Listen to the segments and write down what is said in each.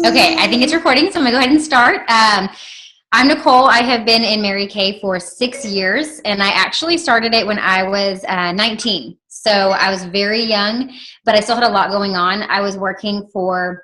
Okay, I think it's recording, so I'm gonna go ahead and start. I'm Nicole. I have been in Mary Kay for 6 years, and I actually started it when I was 19. So I was very young, but I still had a lot going on. I was working for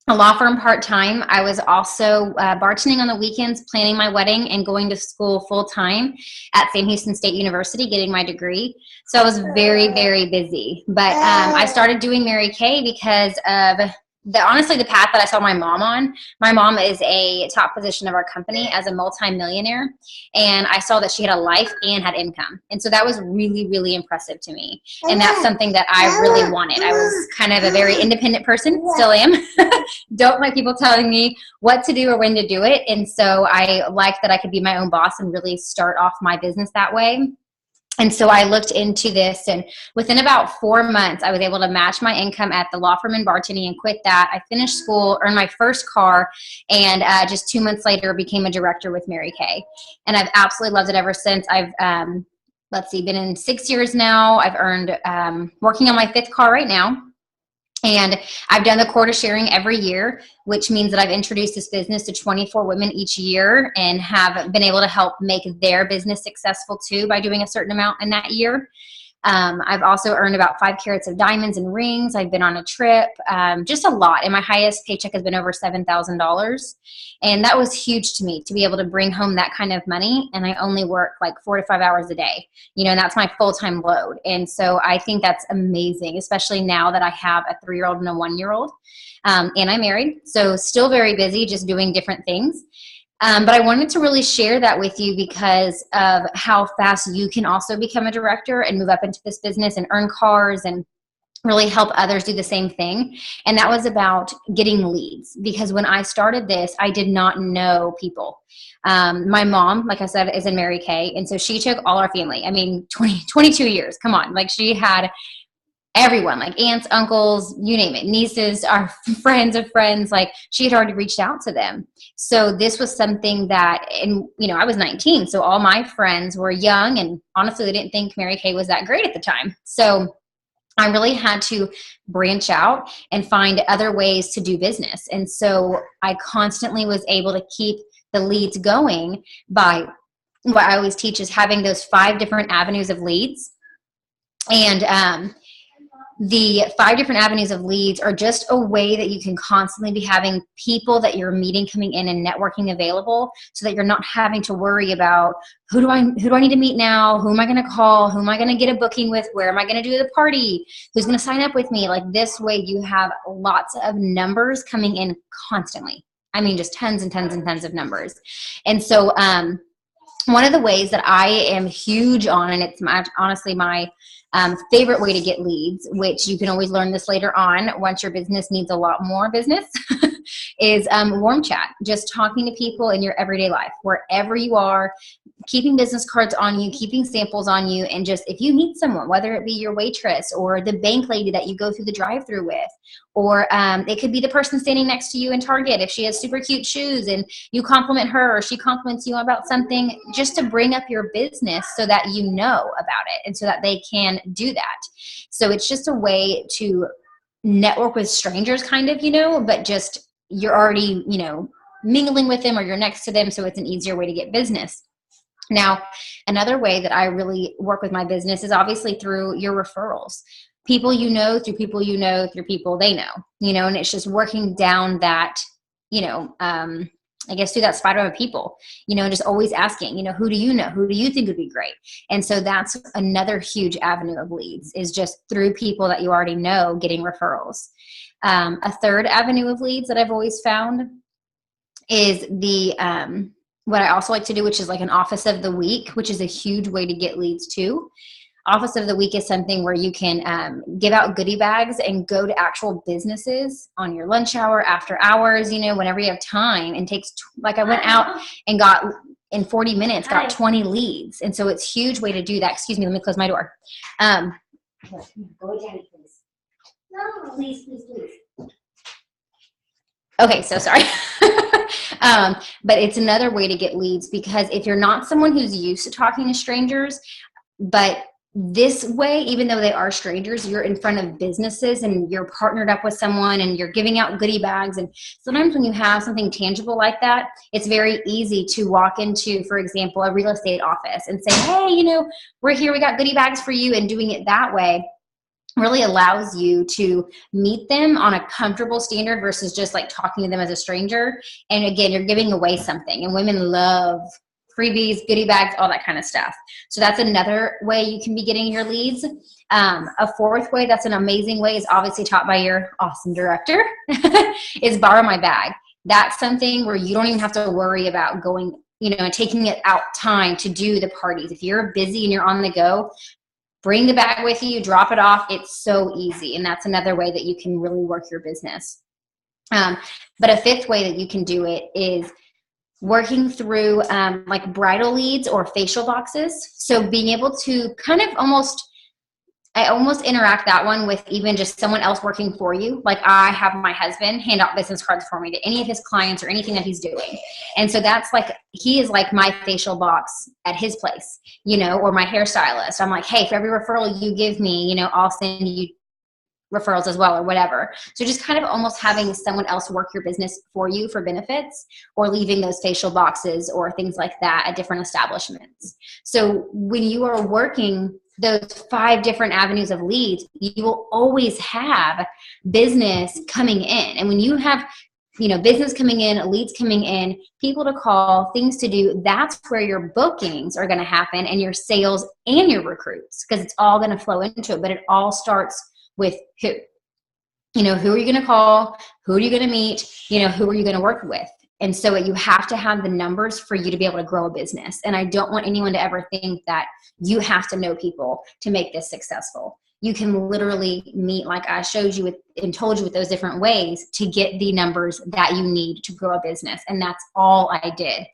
a law firm part-time. I was also bartending on the weekends, planning my wedding, and going to school full-time at Sam Houston State University, getting my degree. So I was very, very busy. But I started doing Mary Kay because of honestly the path that I saw my mom on. My mom is a top position of our company as a multimillionaire, and I saw that she had a life and had income. And so that was really, really impressive to me. And that's something that I really wanted. I was kind of a very independent person, still am. Don't like people telling me what to do or when to do it. And so I liked that I could be my own boss and really start off my business that way. And so I looked into this, and within about 4 months, I was able to match my income at the law firm in bartending and quit that. I finished school, earned my first car, and just 2 months later became a director with Mary Kay. And I've absolutely loved it ever since. I've, been in 6 years now. I've earned, working on my 5th car right now. And I've done the quota sharing every year, which means that I've introduced this business to 24 women each year and have been able to help make their business successful too by doing a certain amount in that year. I've also earned about 5 carats of diamonds and rings. I've been on a trip, just a lot. And my highest paycheck has been over $7,000. And that was huge to me to be able to bring home that kind of money. And I only work like 4 to 5 hours a day, and that's my full-time load. And so I think that's amazing, especially now that I have a 3-year-old and a 1-year-old. And I'm married, so still very busy, just doing different things. But I wanted to really share that with you because of how fast you can also become a director and move up into this business and earn cars and really help others do the same thing. And that was about getting leads, because when I started this, I did not know people. My mom, like I said, is in Mary Kay. And so she took all our family. I mean, 22 years. Come on. Like, she had everyone, like aunts, uncles, you name it, nieces, our friends of friends, like she had already reached out to them. So this was something that, and I was 19, so all my friends were young, and honestly, they didn't think Mary Kay was that great at the time. So I really had to branch out and find other ways to do business. And so I constantly was able to keep the leads going by what I always teach is having those 5 different avenues of leads. And the 5 different avenues of leads are just a way that you can constantly be having people that you're meeting coming in and networking available, so that you're not having to worry about who do I need to meet now? Who am I going to call? Who am I going to get a booking with? Where am I going to do the party? Who's going to sign up with me? Like, this way you have lots of numbers coming in constantly. I mean, just tons and tons and tons of numbers. And so one of the ways that I am huge on, and it's honestly my favorite way to get leads, which you can always learn this later on once your business needs a lot more business, is warm chat. Just talking to people in your everyday life, wherever you are, keeping business cards on you, keeping samples on you, and just if you meet someone, whether it be your waitress or the bank lady that you go through the drive-through with, or it could be the person standing next to you in Target if she has super cute shoes and you compliment her or she compliments you about something, just to bring up your business so that you know about it and so that they can do that. So it's just a way to network with strangers kind of, but just you're already, mingling with them or you're next to them, so it's an easier way to get business. Now, another way that I really work with my business is obviously through your referrals. People you know, through people you know, through people they know, and it's just working down that, I guess through that spider of people, and just always asking, who do you know? Who do you think would be great? And so that's another huge avenue of leads, is just through people that you already know, getting referrals. A third avenue of leads that I've always found is the, what I also like to do, which is like an office of the week, which is a huge way to get leads too. Office of the week is something where you can give out goodie bags and go to actual businesses on your lunch hour, after hours, whenever you have time. And takes, like I went out and got, in 40 minutes, got 20 leads. And so it's a huge way to do that. Excuse me, let me close my door. Go, Daddy, please. No, please. Okay, so sorry. But it's another way to get leads, because if you're not someone who's used to talking to strangers, but this way, even though they are strangers, you're in front of businesses and you're partnered up with someone and you're giving out goodie bags. And sometimes when you have something tangible like that, it's very easy to walk into, for example, a real estate office and say, hey, you know, we're here, we got goodie bags for you. And doing it that way really allows you to meet them on a comfortable standard versus just like talking to them as a stranger. And again, you're giving away something, and women love freebies, goodie bags, all that kind of stuff. So that's another way you can be getting your leads. A fourth way, that's an amazing way, is obviously taught by your awesome director, is borrow my bag. That's something where you don't even have to worry about going, you know, and taking it out time to do the parties. If you're busy and you're on the go, bring the bag with you, drop it off. It's so easy. And that's another way that you can really work your business. But a fifth way that you can do it is working through like bridal leads or facial boxes. So being able to kind of I almost interact that one with even just someone else working for you. Like I have my husband hand out business cards for me to any of his clients or anything that he's doing. And so that's like, he is like my facial box at his place, you know, or my hairstylist. I'm like, hey, for every referral you give me, you know, I'll send you referrals as well or whatever. So just kind of almost having someone else work your business for you for benefits, or leaving those facial boxes or things like that at different establishments. So when you are working those 5 different avenues of leads, you will always have business coming in. And when you have, you know, business coming in, leads coming in, people to call, things to do, that's where your bookings are going to happen, and your sales and your recruits, because it's all going to flow into it. But it all starts with who. You know, who are you going to call? Who are you going to meet? You know, who are you going to work with? And so you have to have the numbers for you to be able to grow a business. And I don't want anyone to ever think that you have to know people to make this successful. You can literally meet, like I showed you with, and told you with those different ways, to get the numbers that you need to grow a business. And that's all I did.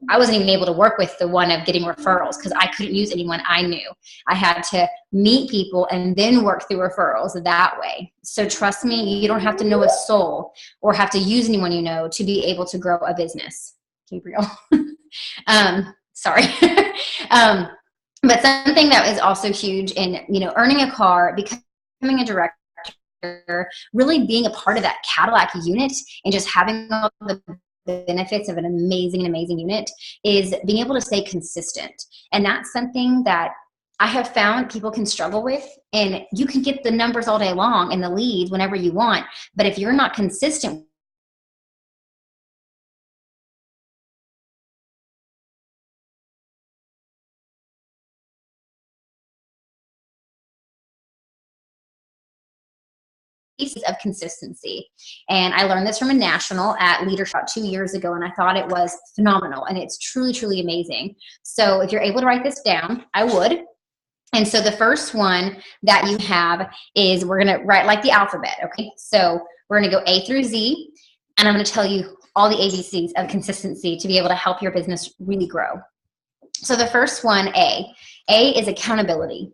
I wasn't even able to work with the one of getting referrals because I couldn't use anyone I knew. I had to meet people and then work through referrals that way. So trust me, you don't have to know a soul or have to use anyone you know to be able to grow a business. Gabriel. Sorry. But something that is also huge in, you know, earning a car, becoming a director, really being a part of that Cadillac unit and just having all the benefits of an amazing unit, is being able to stay consistent. And that's something that I have found people can struggle with. And you can get the numbers all day long and the leads whenever you want, but if you're not consistent pieces of consistency. And I learned this from a national at Leadership 2 years ago, and I thought it was phenomenal. And it's truly, truly amazing. So if you're able to write this down, I would. And so the first one that you have is, we're going to write like the alphabet. Okay. So we're going to go A through Z, and I'm going to tell you all the ABCs of consistency to be able to help your business really grow. So the first one, A is accountability.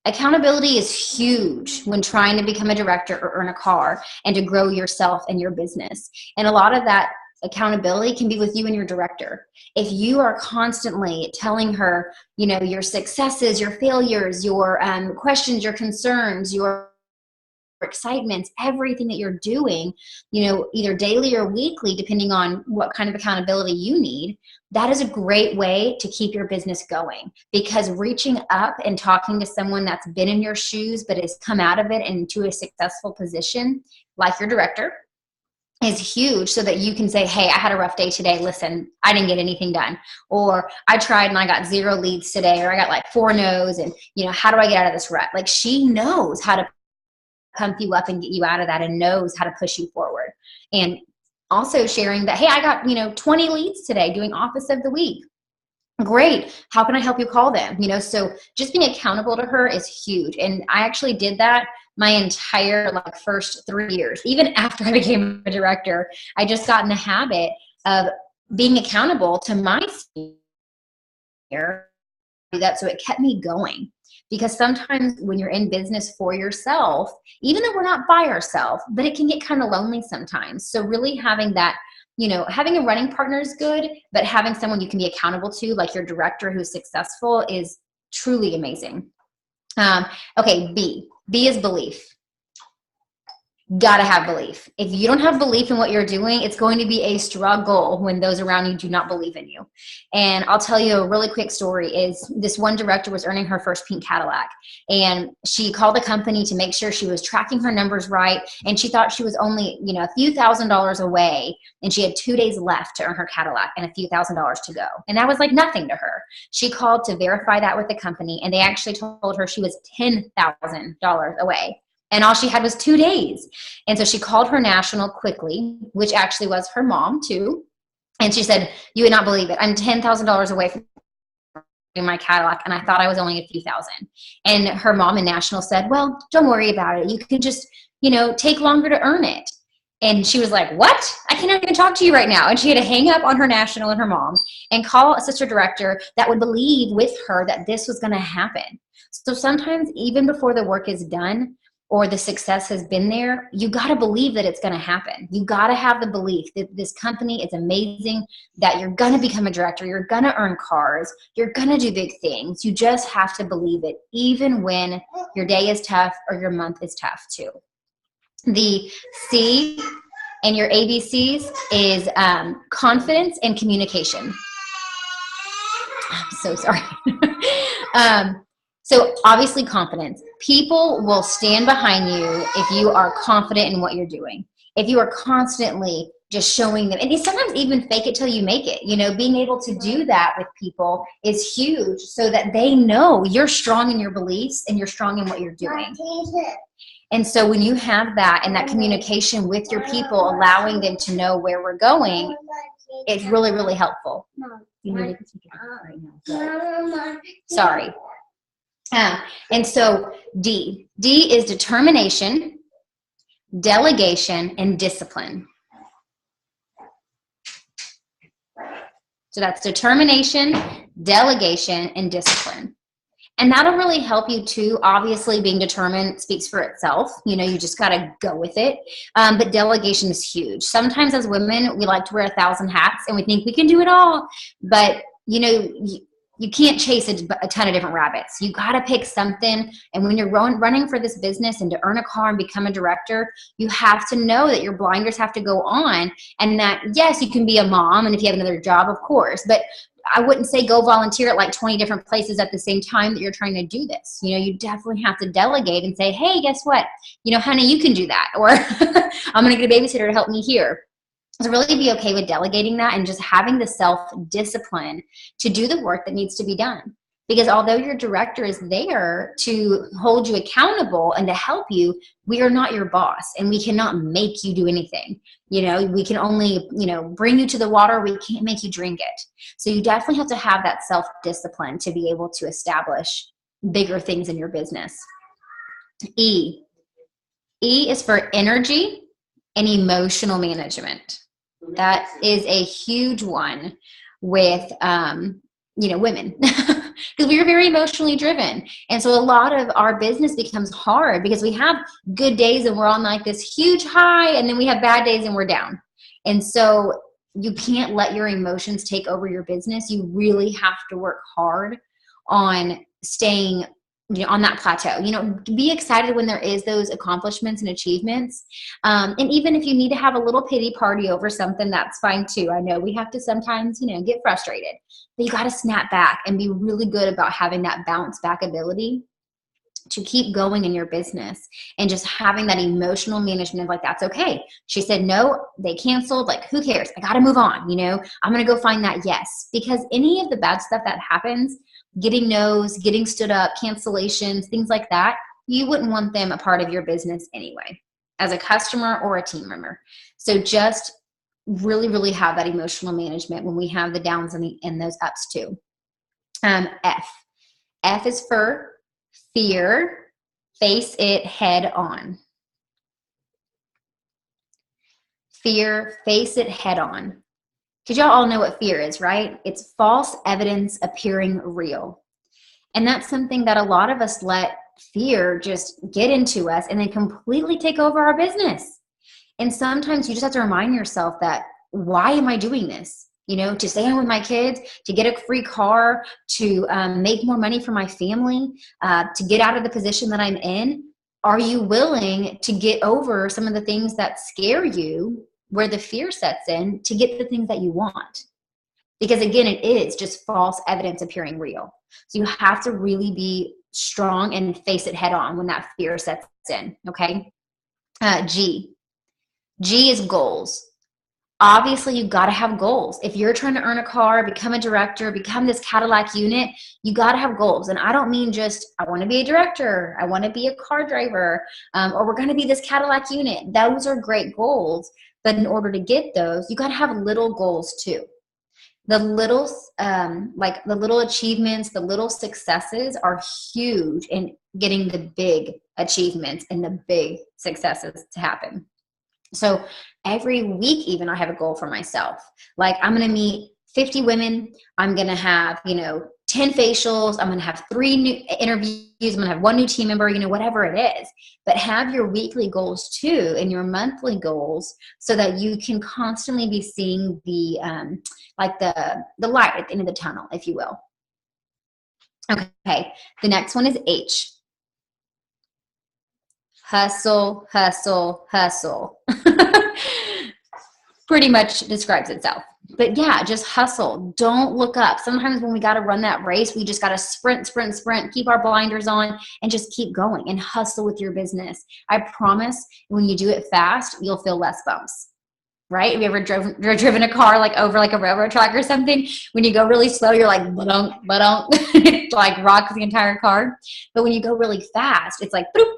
Accountability is huge when trying to become a director or earn a car and to grow yourself and your business. And a lot of that accountability can be with you and your director. If you are constantly telling her, you know, your successes, your failures, your questions, your concerns, your excitements, everything that you're doing, you know, either daily or weekly, depending on what kind of accountability you need, that is a great way to keep your business going. Because reaching up and talking to someone that's been in your shoes but has come out of it into a successful position, like your director, is huge, so that you can say, hey, I had a rough day today. Listen, I didn't get anything done. Or I tried and I got 0 leads today, or I got like 4 no's, and, you know, how do I get out of this rut? Like, she knows how to pump you up and get you out of that, and knows how to push you forward. And also sharing that, hey, I got, you know, 20 leads today doing office of the week. Great. How can I help you call them? You know, so just being accountable to her is huge. And I actually did that my entire like first 3 years. Even after I became a director, I just got in the habit of being accountable to my senior. That, so it kept me going. Because sometimes when you're in business for yourself, even though we're not by ourselves, but it can get kind of lonely sometimes. So really having that, you know, having a running partner is good, but having someone you can be accountable to, like your director who's successful, is truly amazing. Okay, B. B is belief. Gotta have belief. If you don't have belief in what you're doing, it's going to be a struggle when those around you do not believe in you. And I'll tell you a really quick story is this one director was earning her first pink Cadillac, and she called the company to make sure she was tracking her numbers right. And she thought she was only, a few $1,000s away, and she had 2 days left to earn her Cadillac and a few $1,000s to go. And that was like nothing to her. She called to verify that with the company, and they actually told her she was $10,000 away. And all she had was 2 days. And so she called her national quickly, which actually was her mom too. And she said, you would not believe it. I'm $10,000 away from my Cadillac, and I thought I was only a few thousand. And her mom in national said, well, don't worry about it. You can just, take longer to earn it. And she was like, what? I cannot even talk to you right now. And she had to hang up on her national and her mom and call a sister director that would believe with her that this was going to happen. So sometimes even before the work is done, or the success has been there, you got to believe that it's going to happen. You got to have the belief that this company is amazing, that you're going to become a director, you're going to earn cars, you're going to do big things. You just have to believe it, even when your day is tough or your month is tough too. The C in your ABCs is confidence and communication. I'm so sorry. So obviously confidence. People will stand behind you if you are confident in what you're doing. If you are constantly just showing them, and you sometimes even fake it till you make it. Being able to do that with people is huge so that they know you're strong in your beliefs and you're strong in what you're doing. And so when you have that and that communication with your people, allowing them to know where we're going, it's really, really helpful. Sorry. And so D is determination, delegation, and discipline. So that's determination, delegation, and discipline. And that'll really help you too. Obviously, being determined speaks for itself. You just got to go with it. But delegation is huge. Sometimes as women, we like to wear 1,000 hats and we think we can do it all. But, you can't chase a ton of different rabbits. You got to pick something. And when you're running for this business and to earn a car and become a director, you have to know that your blinders have to go on, and that, yes, you can be a mom. And if you have another job, of course, but I wouldn't say go volunteer at like 20 different places at the same time that you're trying to do this. You definitely have to delegate and say, hey, guess what? Honey, you can do that. Or I'm going to get a babysitter to help me here. So really be okay with delegating that and just having the self-discipline to do the work that needs to be done. Because although your director is there to hold you accountable and to help you, we are not your boss, and we cannot make you do anything. We can only, bring you to the water. We can't make you drink it. So you definitely have to have that self-discipline to be able to establish bigger things in your business. E is for energy and emotional management. That is a huge one with, women, because we are very emotionally driven. And so a lot of our business becomes hard because we have good days and we're on like this huge high, and then we have bad days and we're down. And so you can't let your emotions take over your business. You really have to work hard on staying on that plateau. Be excited when there is those accomplishments and achievements. And even if you need to have a little pity party over something, that's fine too. I know we have to sometimes, get frustrated, but you got to snap back and be really good about having that bounce back ability to keep going in your business, and just having that emotional management of like, that's okay. She said, no, they canceled. Like, who cares? I got to move on. I'm going to go find that yes, because any of the bad stuff that happens, getting no's, getting stood up, cancellations, things like that, you wouldn't want them a part of your business anyway, as a customer or a team member. So just really, really have that emotional management when we have the downs and those ups too. F is for fear. Face it head on. Fear, face it head on. Because y'all all know what fear is, right? It's false evidence appearing real. And that's something that a lot of us let fear just get into us and then completely take over our business. And sometimes you just have to remind yourself that, why am I doing this? to stay home with my kids, to get a free car, to make more money for my family, to get out of the position that I'm in? Are you willing to get over some of the things that scare you, where the fear sets in, to get the things that you want? Because again, it is just false evidence appearing real. So you have to really be strong and face it head on when that fear sets in. Okay. G is goals. Obviously, you've got to have goals. If you're trying to earn a car, become a director, become this Cadillac unit, you got to have goals. And I don't mean just, I want to be a director, I want to be a car driver, or we're going to be this Cadillac unit. Those are great goals. But in order to get those, you got to have little goals too. The little, like the little achievements, the little successes are huge in getting the big achievements and the big successes to happen. So every week, even, I have a goal for myself. Like, I'm going to meet 50 women. I'm going to have, 10 facials. I'm going to have 3 new interviews. I'm going to have 1 new team member, whatever it is. But have your weekly goals too, and your monthly goals, so that you can constantly be seeing the, the light at the end of the tunnel, if you will. Okay. The next one is H. Hustle, hustle, hustle. Pretty much describes itself. But yeah, just hustle. Don't look up. Sometimes when we got to run that race, we just got to sprint, keep our blinders on, and just keep going and hustle with your business. I promise, when you do it fast, you'll feel less bumps. Right? Have you ever driven a car like over like a railroad track or something? When you go really slow, you're like, ba-dunk. It like rocks the entire car. But when you go really fast, it's like, boop.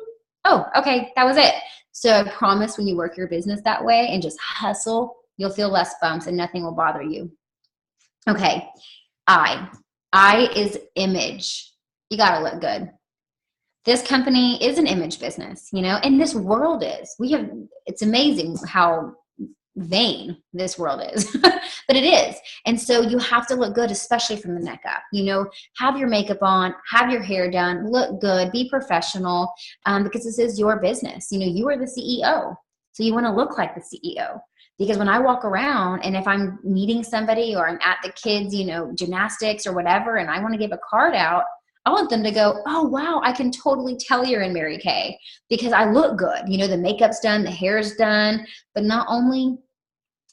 Oh, okay, that was it. So I promise, when you work your business that way and just hustle, you'll feel less bumps and nothing will bother you. Okay. I is image. You got to look good. This company is an image business, and this world is. It's amazing how vain this world is, but it is. And so you have to look good, especially from the neck up. Have your makeup on, have your hair done, look good, be professional, because this is your business. You are the CEO, so you want to look like the CEO. Because when I walk around, and if I'm meeting somebody or I'm at the kids, gymnastics or whatever, and I want to give a card out, I want them to go, oh, wow, I can totally tell you're in Mary Kay, because I look good. The makeup's done, the hair's done, but not only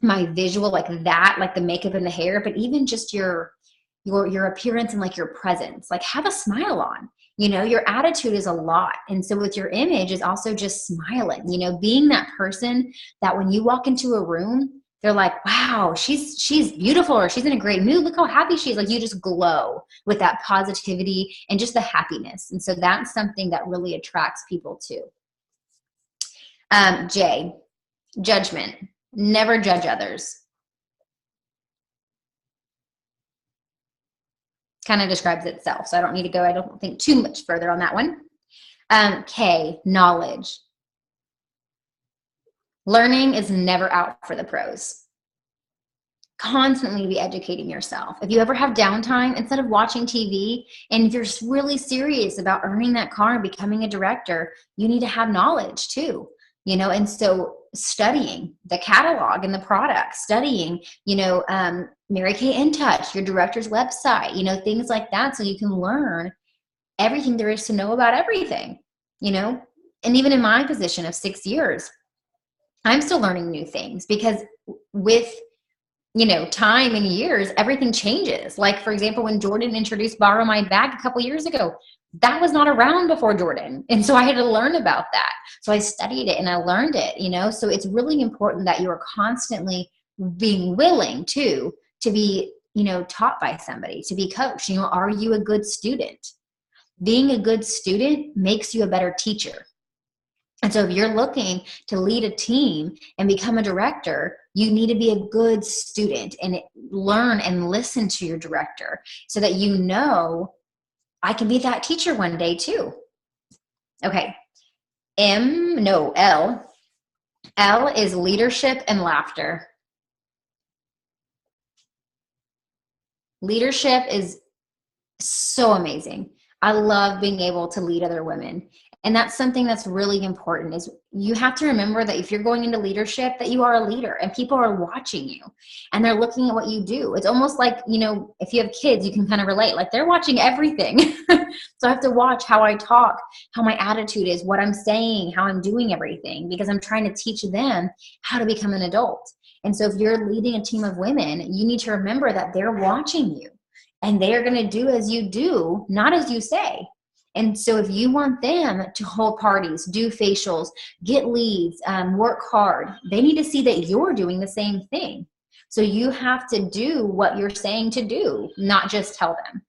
my visual like that, like the makeup and the hair, but even just your appearance and like your presence. Like, have a smile on. Your attitude is a lot. And so with your image is also just smiling, being that person that when you walk into a room, they're like, wow, she's beautiful, or she's in a great mood. Look how happy she is. Like, you just glow with that positivity and just the happiness. And so that's something that really attracts people too. J, judgment. Never judge others. Kind of describes itself. So I don't think too much further on that one. K, knowledge. Learning is never out for the pros. Constantly be educating yourself. If you ever have downtime, instead of watching TV, and if you're really serious about earning that car and becoming a director, you need to have knowledge too. And so studying the catalog and the product, studying, Mary Kay In Touch, your director's website, things like that, so you can learn everything there is to know about everything, and even in my position of 6 years, I'm still learning new things, because with time and years, everything changes. Like, for example, when Jordan introduced Borrow My Bag a couple years ago, that was not around before Jordan. And so I had to learn about that. So I studied it and I learned it, so it's really important that you are constantly being willing to be, taught by somebody, to be coached. Are you a good student? Being a good student makes you a better teacher. And so if you're looking to lead a team and become a director, you need to be a good student and learn and listen to your director, so that I can be that teacher one day too. Okay. L. L is leadership and laughter. Leadership is so amazing. I love being able to lead other women. And that's something that's really important, is you have to remember that if you're going into leadership, that you are a leader and people are watching you and they're looking at what you do. It's almost like, if you have kids, you can kind of relate, like they're watching everything. So I have to watch how I talk, how my attitude is, what I'm saying, how I'm doing everything, because I'm trying to teach them how to become an adult. And so if you're leading a team of women, you need to remember that they're watching you and they are going to do as you do, not as you say. And so if you want them to hold parties, do facials, get leads, work hard, they need to see that you're doing the same thing. So you have to do what you're saying to do, not just tell them.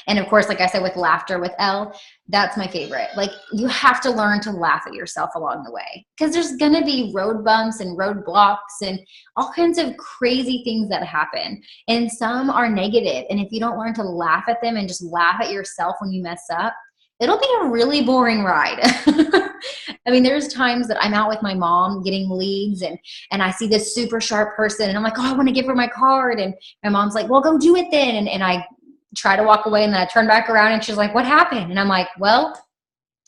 And of course, like I said, with laughter with Elle, that's my favorite. Like, you have to learn to laugh at yourself along the way, because there's going to be road bumps and roadblocks and all kinds of crazy things that happen. And some are negative. And if you don't learn to laugh at them and just laugh at yourself when you mess up, it'll be a really boring ride. I mean, there's times that I'm out with my mom getting leads and I see this super sharp person and I'm like, oh, I want to give her my card. And my mom's like, well, go do it then. And I try to walk away, and then I turn back around and she's like, what happened? And I'm like, well,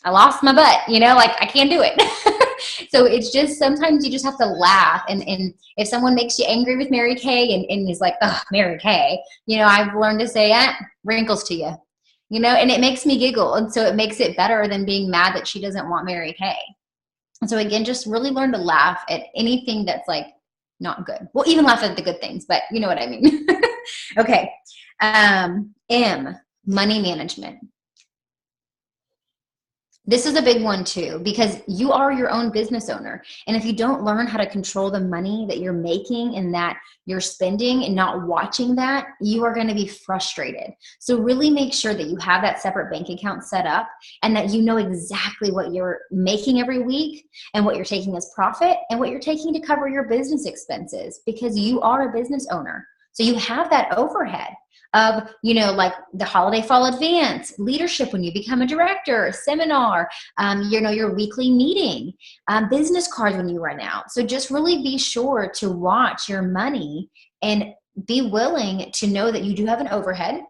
I lost my butt, like I can't do it. So it's just, sometimes you just have to laugh. And if someone makes you angry with Mary Kay and is like, oh, Mary Kay, I've learned to say, wrinkles to you, and it makes me giggle. And so it makes it better than being mad that she doesn't want Mary Kay. And so again, just really learn to laugh at anything that's like not good. Well, even laugh at the good things, but you know what I mean. Okay. M, money management. This is a big one too, because you are your own business owner. And if you don't learn how to control the money that you're making and that you're spending and not watching that, you are going to be frustrated. So really make sure that you have that separate bank account set up and that you know exactly what you're making every week and what you're taking as profit and what you're taking to cover your business expenses, because you are a business owner. So you have that overhead of, like the holiday fall advance, leadership when you become a director, seminar, your weekly meeting, business cards when you run out. So just really be sure to watch your money and be willing to know that you do have an overhead,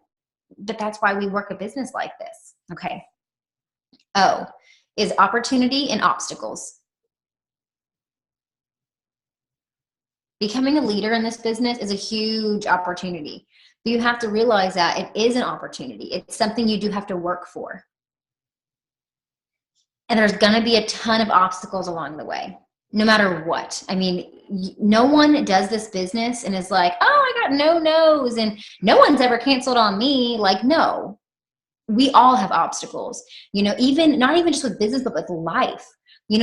but that's why we work a business like this. Okay. O is opportunity and obstacles. Becoming a leader in this business is a huge opportunity. But you have to realize that it is an opportunity. It's something you do have to work for. And there's going to be a ton of obstacles along the way, no matter what. I mean, no one does this business and is like, oh, I got no no's and no one's ever canceled on me. Like, no, we all have obstacles, even not even just with business, but with life.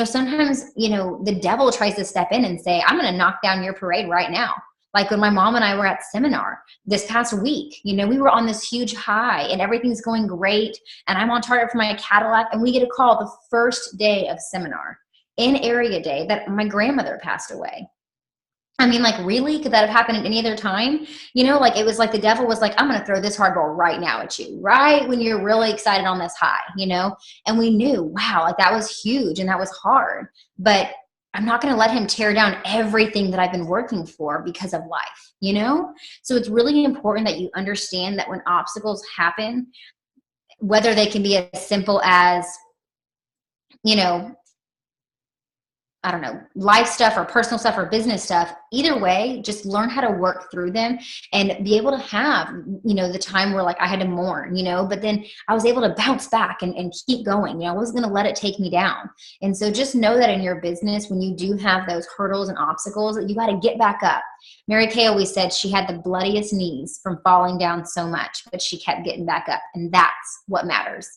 Sometimes, the devil tries to step in and say, I'm going to knock down your parade right now. Like when my mom and I were at seminar this past week, we were on this huge high and everything's going great. And I'm on target for my Cadillac. And we get a call the first day of seminar, in area day, that my grandmother passed away. I mean, like, really? Could that have happened at any other time? Like, it was like the devil was like, I'm going to throw this hardball right now at you, right when you're really excited on this high, And we knew, wow, like that was huge and that was hard. But I'm not going to let him tear down everything that I've been working for because of life, So it's really important that you understand that when obstacles happen, whether they can be as simple as, I don't know, life stuff or personal stuff or business stuff, either way, just learn how to work through them and be able to have, the time where like I had to mourn, but then I was able to bounce back and keep going. I wasn't going to let it take me down. And so just know that in your business, when you do have those hurdles and obstacles, you got to get back up. Mary Kay always said she had the bloodiest knees from falling down so much, but she kept getting back up. And that's what matters.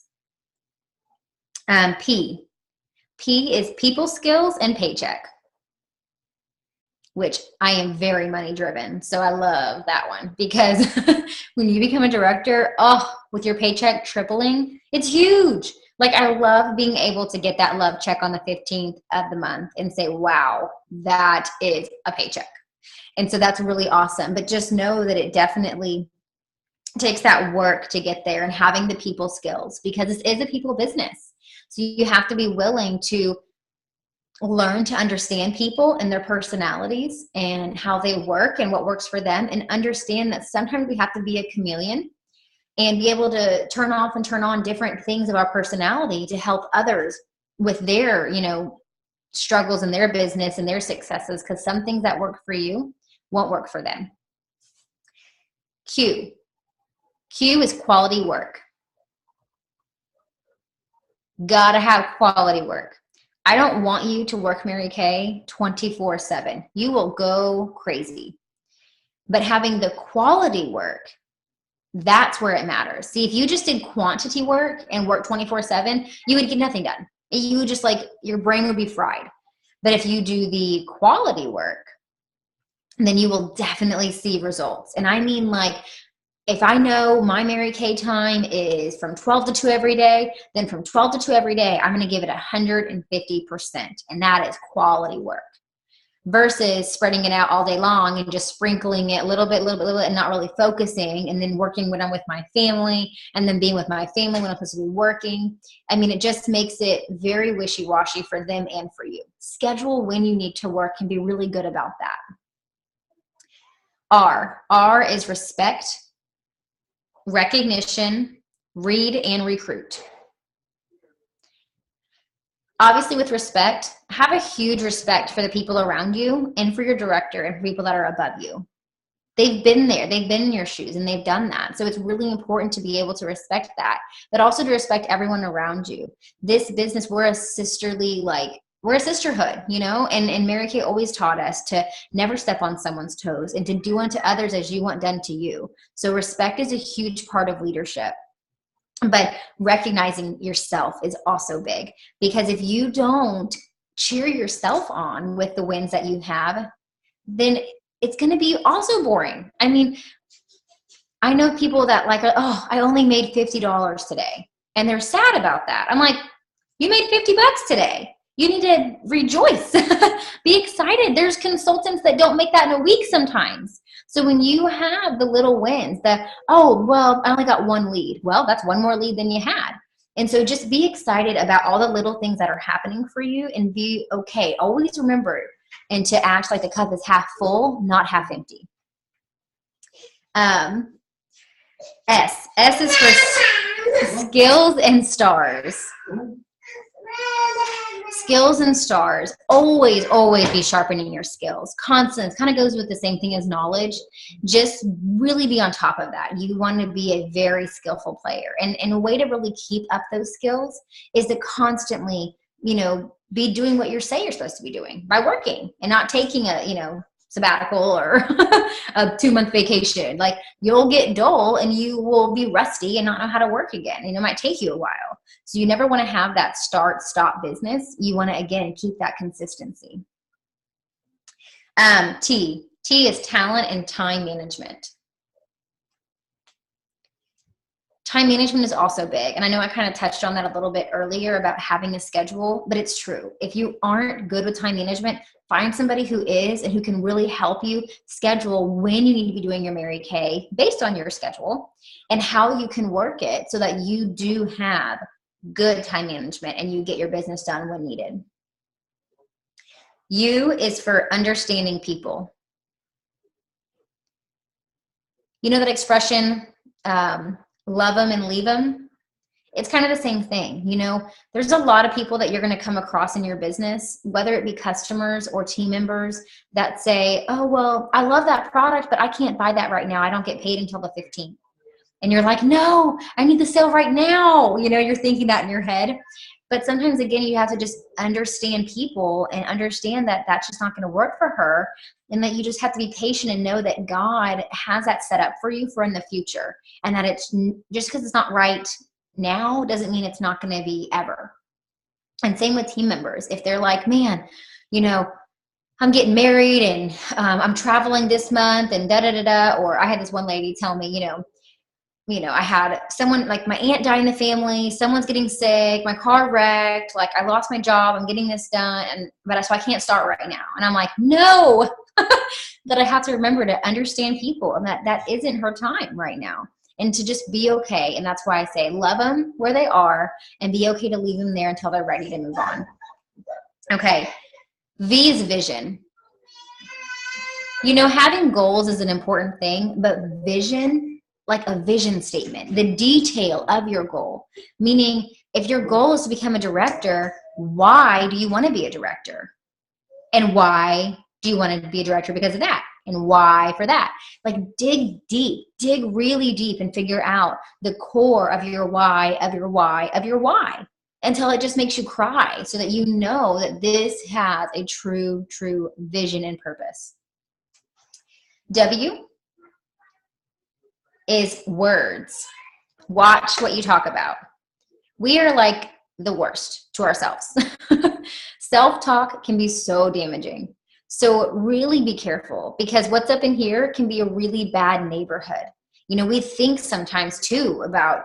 P is people skills and paycheck, which I am very money driven. So I love that one, because when you become a director, with your paycheck tripling, it's huge. Like, I love being able to get that love check on the 15th of the month and say, wow, that is a paycheck. And so that's really awesome. But just know that it definitely takes that work to get there and having the people skills, because this is a people business. So you have to be willing to learn to understand people and their personalities and how they work and what works for them, and understand that sometimes we have to be a chameleon and be able to turn off and turn on different things of our personality to help others with their, struggles in their business and their successes, because some things that work for you won't work for them. Q is quality work. Gotta have quality work. I don't want you to work, Mary Kay, 24/7. You will go crazy. But having the quality work, that's where it matters. See, if you just did quantity work and work 24/7, you would get nothing done. You would just your brain would be fried. But if you do the quality work, then you will definitely see results. And I mean, if I know my Mary Kay time is from 12 to 2 every day, then from 12 to 2 every day, I'm going to give it 150%. And that is quality work. Versus spreading it out all day long and just sprinkling it a little bit, and not really focusing, and then working when I'm with my family, and then being with my family when I'm supposed to be working. I mean, it just makes it very wishy-washy for them and for you. Schedule when you need to work and be really good about that. R is respect, recognition, read, and recruit. Obviously, with respect, have a huge respect for the people around you and for your director and for people that are above you. They've been there. They've been in your shoes and they've done that. So it's really important to be able to respect that, but also to respect everyone around you. This business, we're a sisterly, we're a sisterhood, and Mary Kay always taught us to never step on someone's toes and to do unto others as you want done to you. So respect is a huge part of leadership. But recognizing yourself is also big, because if you don't cheer yourself on with the wins that you have, then it's going to be also boring. I mean, I know people that I only made $50 today, and they're sad about that. I'm like, you made $50 today. You need to rejoice. Be excited. There's consultants that don't make that in a week sometimes. So when you have the little wins, I only got one lead. Well, that's one more lead than you had. And so just be excited about all the little things that are happening for you, and be okay. Always remember and to act like the cup is half full, not half empty. S is for skills and stars. Skills and stars. Always be sharpening your skills. Constant. Kind of goes with the same thing as knowledge. Just really be on top of that. You want to be a very skillful player. And a way to really keep up those skills is to constantly, be doing what you say you're supposed to be doing by working and not taking a, sabbatical or a 2-month vacation. You'll get dull and you will be rusty and not know how to work again. And it might take you a while. So you never want to have that start-stop business. You want to, again, keep that consistency. T is talent and time management. Time management is also big. And I know I kind of touched on that a little bit earlier about having a schedule, but it's true. If you aren't good with time management, find somebody who is and who can really help you schedule when you need to be doing your Mary Kay based on your schedule and how you can work it so that you do have good time management and you get your business done when needed. U is for understanding people. You know that expression, love them and leave them? It's kind of the same thing. There's a lot of people that you're going to come across in your business, whether it be customers or team members, that say, oh, well, I love that product, but I can't buy that right now. I don't get paid until the 15th. And you're like, no, I need the sale right now. You're thinking that in your head. But sometimes, again, you have to just understand people and understand that that's just not going to work for her, and that you just have to be patient and know that God has that set up for you for in the future, and that it's just because it's not right now doesn't mean it's not going to be ever. And same with team members. If they're like, man, I'm getting married and I'm traveling this month and da-da-da-da, or I had this one lady tell me, I had someone, my aunt died in the family, someone's getting sick, my car wrecked, I lost my job, I'm getting this done, so I can't start right now. And I'm like, no, that I have to remember to understand people, and that isn't her time right now, and to just be okay. And that's why I say love them where they are and be okay to leave them there until they're ready to move on. Okay. V is vision. Having goals is an important thing, but vision like a vision statement, the detail of your goal. Meaning, if your goal is to become a director, why do you want to be a director? And why do you want to be a director because of that? And why for that? Like dig deep, dig really deep and figure out the core of your why, of your why, of your why, until it just makes you cry, so that you know that this has a true vision and purpose. W is words. Watch what you talk about. We are like the worst to ourselves. Self-talk can be so damaging. So really be careful, because what's up in here can be a really bad neighborhood. You know, we think sometimes too about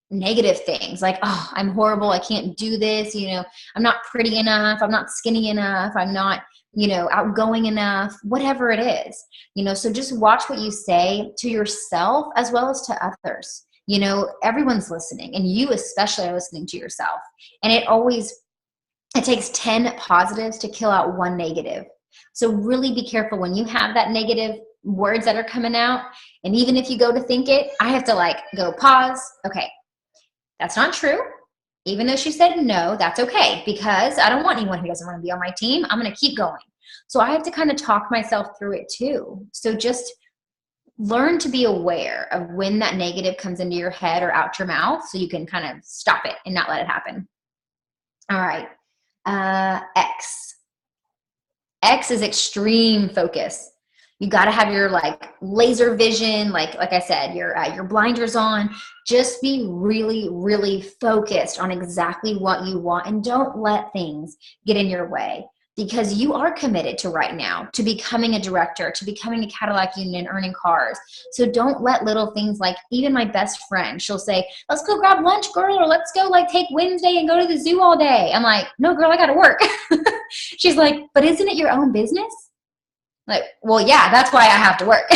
negative things like, oh, I'm horrible, I can't do this, you know, I'm not pretty enough, I'm not skinny enough, I'm not, you know, outgoing enough, whatever it is, you know. So just watch what you say to yourself as well as to others. You know, everyone's listening, and you especially are listening to yourself. And it takes 10 positives to kill out one negative. So really be careful when you have that negative words that are coming out. And even if you go to think it, I have to like go pause. Okay, that's not true. Even though she said no, that's okay, because I don't want anyone who doesn't want to be on my team. I'm going to keep going. So I have to kind of talk myself through it too. So just learn to be aware of when that negative comes into your head or out your mouth, so you can kind of stop it and not let it happen. All right. X. X is extreme focus. You got to have your like laser vision, like I said, your blinders on. Just be really focused on exactly what you want, and don't let things get in your way, because you are committed to right now, to becoming a director, to becoming a Cadillac union, earning cars. So don't let little things, like even my best friend, she'll say, let's go grab lunch, girl, or let's go like take Wednesday and go to the zoo all day. I'm like, no, girl, I got to work. She's like, but isn't it your own business? Like, well, yeah, that's why I have to work,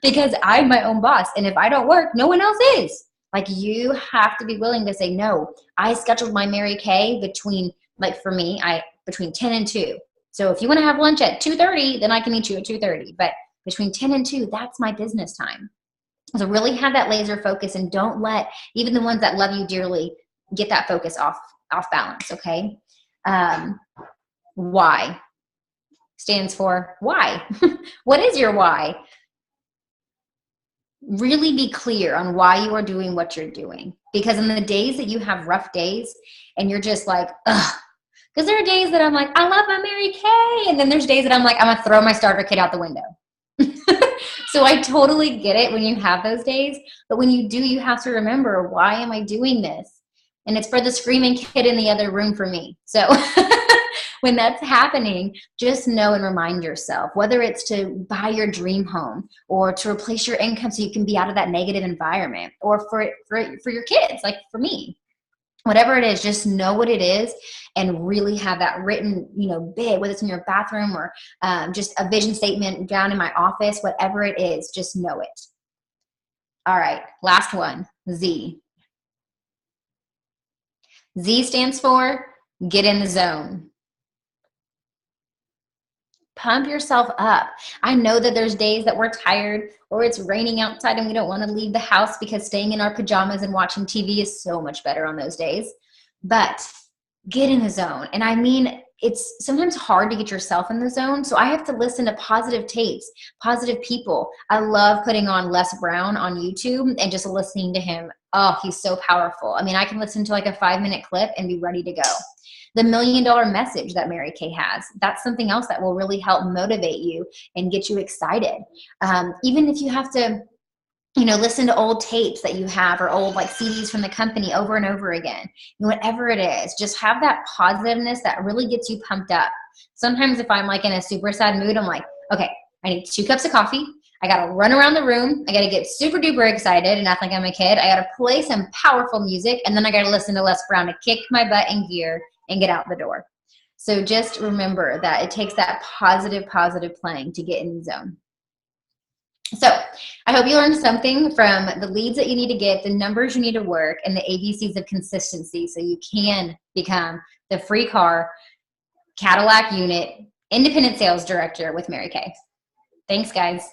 because I'm my own boss. And if I don't work, no one else is. Like, you have to be willing to say, no, I scheduled my Mary Kay between, like for me, between 10 and 2. So if you want to have lunch at 2:30, then I can meet you at 2:30. But between 10 and 2, that's my business time. So really have that laser focus, and don't let even the ones that love you dearly get that focus off balance, okay? Why stands for why. What is your why? Really be clear on why you are doing what you're doing. Because in the days that you have rough days and you're just like, ugh, because there are days that I'm like, I love my Mary Kay. And then there's days that I'm like, I'm going to throw my starter kit out the window. So I totally get it when you have those days. But when you do, you have to remember, why am I doing this? And it's for the screaming kid in the other room for me. So when that's happening, just know and remind yourself, whether it's to buy your dream home or to replace your income so you can be out of that negative environment, or for your kids, like for me, whatever it is, just know what it is and really have that written, you know, big, whether it's in your bathroom or just a vision statement down in my office, whatever it is, just know it. All right, last one, Z. Z stands for get in the zone. Pump yourself up. I know that there's days that we're tired, or it's raining outside and we don't want to leave the house, because staying in our pajamas and watching TV is so much better on those days. But get in the zone. And I mean, it's sometimes hard to get yourself in the zone. So I have to listen to positive tapes, positive people. I love putting on Les Brown on YouTube and just listening to him. Oh, he's so powerful. I mean, I can listen to like a 5-minute clip and be ready to go. The $1 million message that Mary Kay has, that's something else that will really help motivate you and get you excited. Even if you have to, you know, listen to old tapes that you have, or old like CDs from the company over and over again, whatever it is, just have that positiveness that really gets you pumped up. Sometimes if I'm like in a super sad mood, I'm like, okay, I need 2 cups of coffee. I got to run around the room. I got to get super duper excited and act like I'm a kid. I got to play some powerful music. And then I got to listen to Les Brown to kick my butt in gear and get out the door. So just remember that it takes that positive playing to get in the zone. So I hope you learned something from the leads that you need to get, the numbers you need to work, and the ABCs of consistency, so you can become the free car Cadillac unit independent sales director with Mary Kay. Thanks, guys.